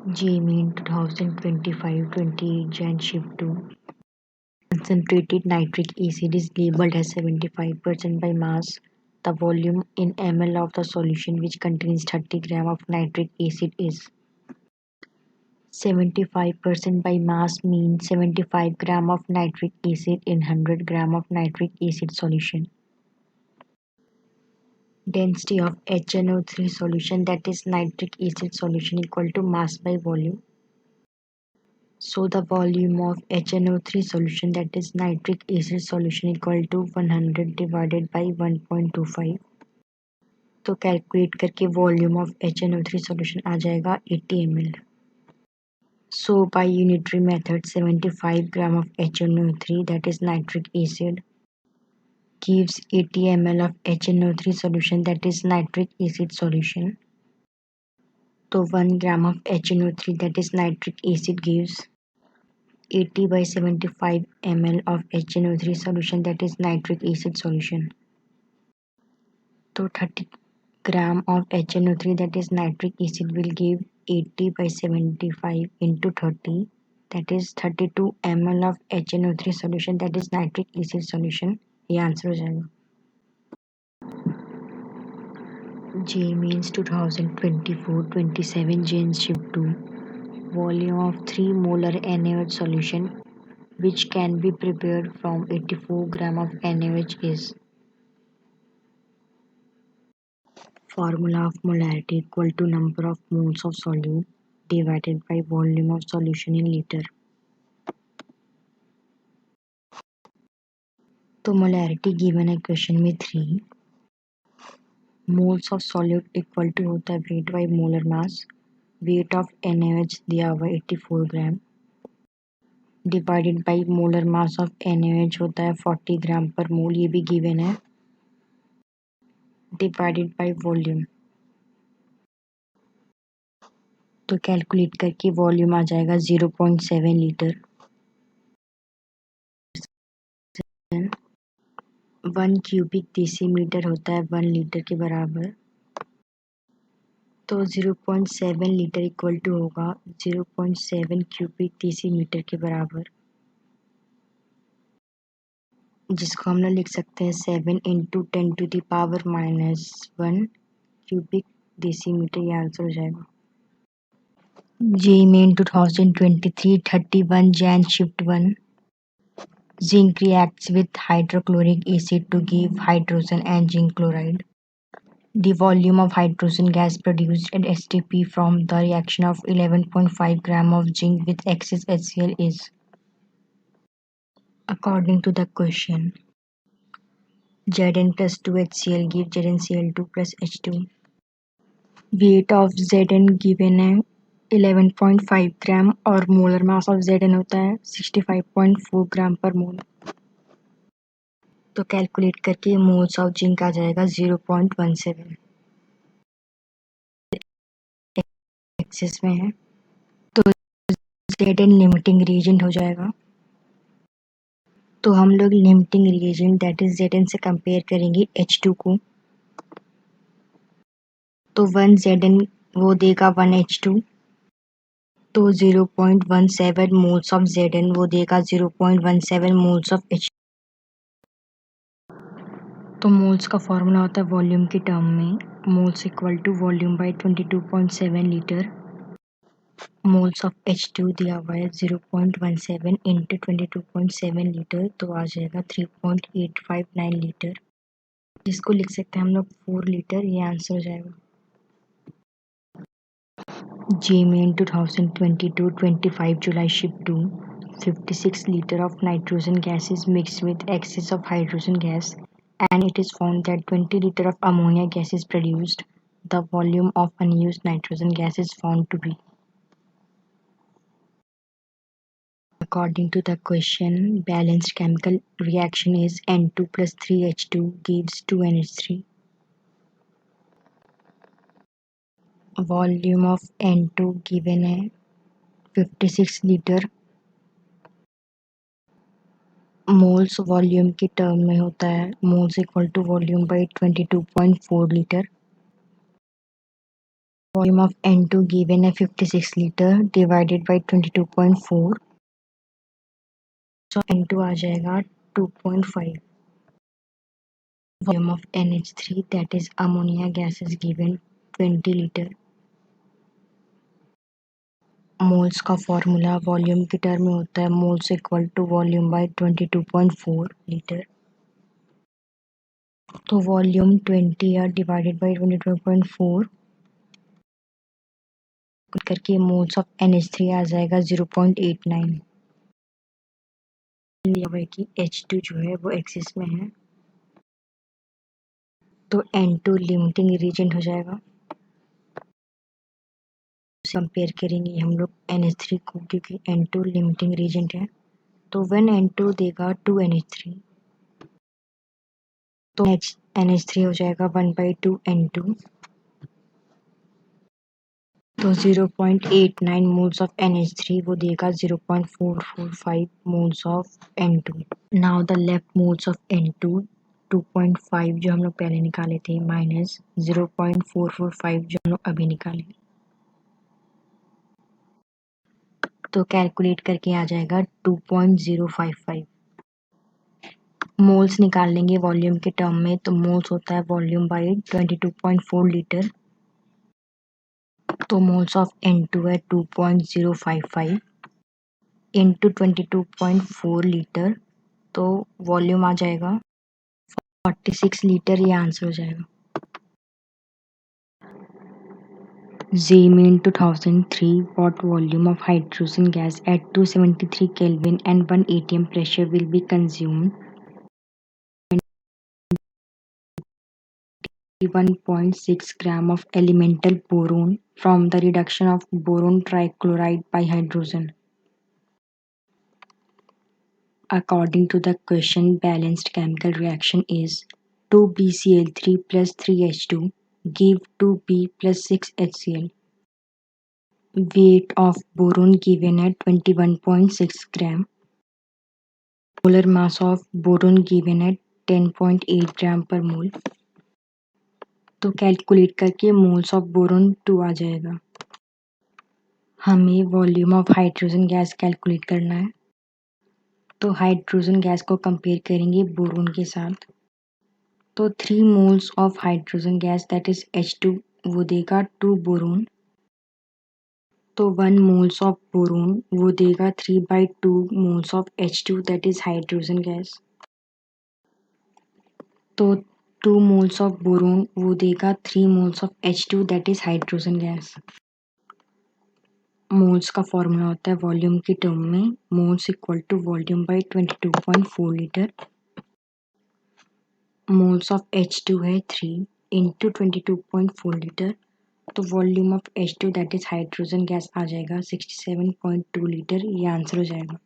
Mean 2025-28 Jan Shift 2. Concentrated nitric acid is labeled as 75% by mass. The volume in ml of the solution which contains 30 gram of nitric acid is 75% by mass means 75 gram of nitric acid in 100 gram of nitric acid solution. Density of HNO3 solution, that is nitric acid solution, equal to mass by volume. So the volume of HNO3 solution, that is nitric acid solution, equal to 100 divided by 1.25. तो calculate करके volume of HNO3 solution आ जाएगा 80 ml. So by unitary method 75 gram of HNO3, that is nitric acid, gives 80 ml of HNO3 solution, that is nitric acid solution. So 1 gram of HNO3, that is nitric acid, gives 80 by 75 ml of HNO3 solution, that is nitric acid solution. So 30 gram of HNO3, that is nitric acid, will give 80 by 75 into 30, that is 32 ml of HNO3 solution, that is nitric acid solution. ये answer हो जाएगा. J means 2024-27 Jan Shift 2. Volume of 3 molar NaOH solution which can be prepared from 84 gram of NaOH is. Formula of molarity equal to number of moles of solute divided by volume of solution in liter. तो molarity given है question में 3. Moles of solute equal to होता है weight by molar mass. Weight of NaOH दिया हुआ 84 gram divided by molar mass of NaOH होता है 40 ग्राम पर मोल, ये भी गिवन है, डिवाइडेड बाई वॉल्यूम. तो कैलकुलेट करके वॉल्यूम आ जाएगा 0.7 लीटर. 1 क्यूबिक डेसीमीटर होता है 1 लीटर के बराबर. तो 0.7 लीटर इक्वल टू होगा 0.7 क्यूबिक डेसीमीटर के बराबर, जिसको हम लोग लिख सकते हैं 7 इंटू 10⁻⁻1 क्यूबिक डेसीमीटर. ये आंसर हो जाएगा. J Main 2023-31 Jan Shift 1. Zinc reacts with hydrochloric acid to give hydrogen and zinc chloride. The volume of hydrogen gas produced at STP from the reaction of 11.5 gram of zinc with excess HCl is. According to the question, Zn plus 2HCl gives ZnCl2 plus H2. Weight of Zn given है 11.5 ग्राम और molar mass of Zn होता है 65.4 ग्राम पर मोल. तो calculate करके moles of zinc आ जाएगा 0.17. Access में है तो Zn लिमिटिंग रिएजेंट हो जाएगा. तो हम लोग limiting reagent that is Zn से कंपेयर करेंगे H2 को. तो 1 Zn वो देगा 1 H2. तो 0.17 मोल्स ऑफ Zn वो देगा 0.17 मोल्स ऑफ H2. तो मोल्स का फॉर्मूला होता है वॉल्यूम के टर्म में, moles equal to volume by 22.7 litre. Moles of H2 दिया हुआ है 0.17 इंटू 22.7 लीटर, तो आ जाएगा 3.859 लीटर, जिसको लिख सकते हैं हम लोग 4 लीटर. ये आंसर हो जाएगा. J Main 2022-25 July Shift 2. 56 liter of nitrogen gas is mixed with excess of hydrogen gas and it is found that 20 liter of ammonia gas is produced. The volume of unused nitrogen gas is found to be. According to the question, balanced chemical reaction is N2 plus 3H2 gives 2NH3. Volume of N2 given है 56 litre. Moles volume के term में होता है moles equal to volume by 22.4 litre. Volume of N2 given है 56 litre divided by 22.4, so N2 आ जाएगा 2.5. Volume of NH3 that is ammonia gas is given 20 litre. Moles का formula volume की term में होता है moles equal to volume by 22.4 litre. तो volume 20 या डिवाइडेड बाई 22.4 करके मोल्स ऑफ NH3 आ जाएगा 0.89. लिया हुआ है कि H2 जो है वो एक्सिस में है, तो N2 लिमिटिंग रीजेंट हो जाएगा. कंपेयर करेंगे हम लोग NH3 को क्योंकि N2 लिमिटिंग रीजेंट है. तो व्हेन N2 देगा 2NH3 तो NH3 हो जाएगा 1/2 N2. तो 0.89 मोल्स ऑफ NH3 वो देगा 0.445 moles of N2. Now the left moles of N2 2.5 जो हम लोग पहले निकाले थे माइनस 0.445 जो हम लोग अभी निकाले, तो कैलकुलेट करके आ जाएगा 2.055. मोल्स निकाल लेंगे वॉल्यूम के टर्म में, तो मोल्स होता है वॉल्यूम बाई 22.4 लीटर. तो मोल्स ऑफ N2 है 2.055 इंटू 22.4 लीटर, तो वॉल्यूम आ जाएगा 46 लीटर. ये आंसर हो जाएगा. Zeeman 2003 what volume of hydrogen gas at 273 Kelvin and 1 atm pressure will be consumed? 1.6 gram of elemental boron from the reduction of boron trichloride by hydrogen. According to the question, balanced chemical reaction is 2BCl3 plus 3H2 give 2B plus 6HCl. Weight of boron given at 21.6 gram. Molar mass of boron given at 10.8 gram per mole. तो calculate करके moles of boron 2 आ जाएगा. हमें volume of hydrogen gas calculate करना है, तो hydrogen gas को compare करेंगे boron के साथ. तो 3 moles of hydrogen gas that is H2 वो देगा 2 बोरोन. तो 1 मोल्स ऑफ बोरोन वो देगा 3/2 moles of H2 that is hydrogen gas. तो 2 मोल्स ऑफ बोरोन वो देगा 3 moles of H2 that is hydrogen gas. Moles का फॉर्मूला होता है वॉल्यूम की टर्म में moles equal to volume by 22.4 litre. Moles of H2 है 3 इंटू 22.4 लीटर. तो volume of H2 that is hydrogen gas आ जाएगा 67.2 लीटर. ये आंसर हो जाएगा.